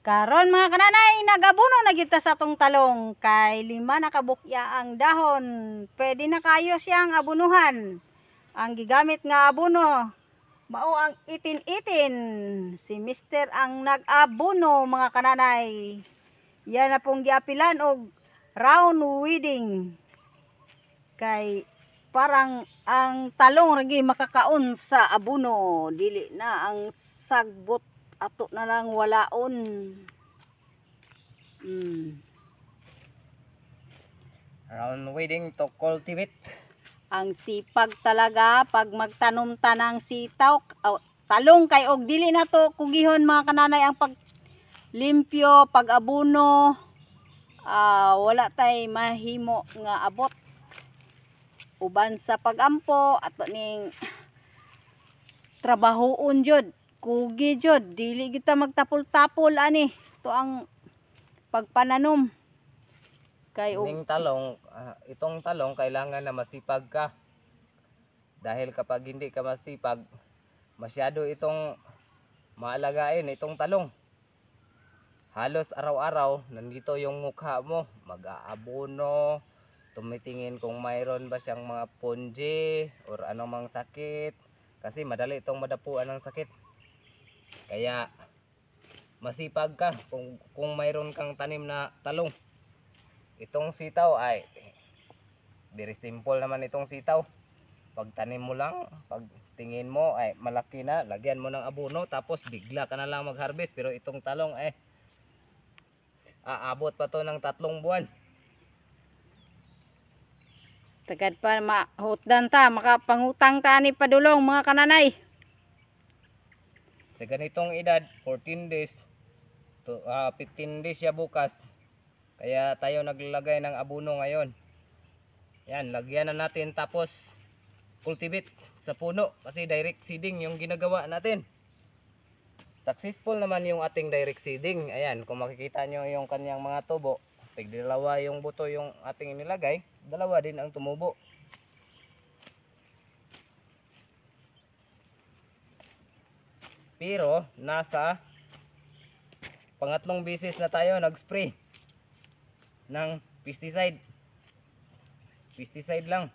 Karon mga kananay, nagabuno na gyud ta sa tong talong kay 5 na kabukya ang dahon. Pwede na kayo siyang abunuhan. Ang gigamit nga abuno mao ang itin-itin. Si Mister ang nag-abuno mga kananay. Yan na pong giapilan og round weeding. Kay parang ang talong ragi makakaon sa abuno, dili na ang sagbot ato na lang walaon. Round weeding to cultivate. Ang sipag talaga pag magtanom ta ng sitaw, talong kay og dili na to kugihon mga kananay ang paglimpyo, pag-abuno. Wala tay mahimo nga abot. Uban sa pagampo ato ning trabahoon jud, kugi jud, dili kita magtapol-tapol ani. Ito ang pagpananom. Kay Itong talong kailangan na masipag ka. Dahil kapag hindi ka masipag, masyado itong maalagain itong talong. Halos araw-araw nandito yung mukha mo, mag-aabono, tumitingin kung mayroon ba siyang mga punji or anong mga sakit, kasi madali itong madapuan ng sakit. Kaya masipag ka kung mayroon kang tanim na talong. Itong sitaw ay very simple naman itong sitaw. Pag tanim mo lang, pag tingin mo ay malaki na, lagyan mo ng abono, tapos bigla ka na lang mag-harvest. Pero itong talong ay aabot pa to ng 3 buwan. Tagad pa mahutdan ta, makapangutang ta ni padulong mga kananay. Sa ganitong edad, 14 days to 15 days siya bukas. Kaya tayo naglalagay ng abono ngayon. Yan, lagyan na natin tapos cultivate sa puno kasi direct seeding yung ginagawa natin. Successful naman yung ating direct seeding. Ayan, kung makikita nyo yung kanyang mga tubo, tigdalawa yung buto yung ating inilagay, dalawa din ang tumubo. Pero nasa pangatlong beses na tayo nag-spray ng pesticide. Pesticide lang.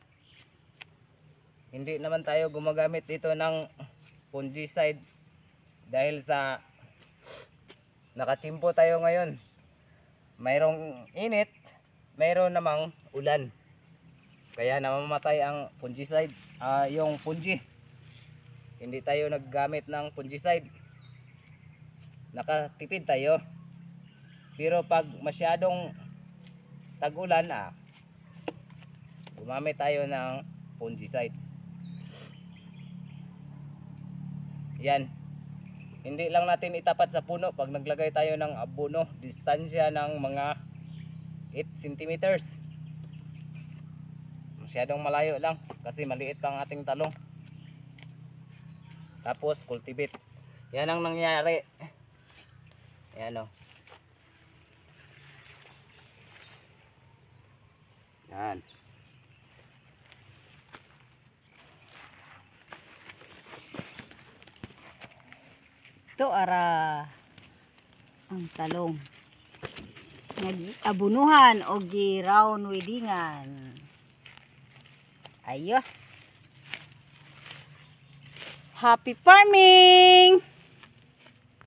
Hindi naman tayo gumagamit ito ng fungicide dahil sa nakatimpo tayo ngayon. Mayroong init, mayroon namang ulan. Kaya namamatay ang fungicide, yung fungi. Hindi tayo naggamit ng fungicide. Nakatipid tayo. Pero pag masyadong tag-ulan, gumamit tayo ng fungicide. Yan. Hindi lang natin itapat sa puno pag naglagay tayo ng abono. Distansya ng mga 8 centimeters. Masyadong malayo lang kasi maliit ang ating talong. Tapos cultivate. Yan ang nangyari. Yan o. Yan. Ito ara ang talong. Nag-abunuhan o gi-round weedingan. Ayos. Happy farming!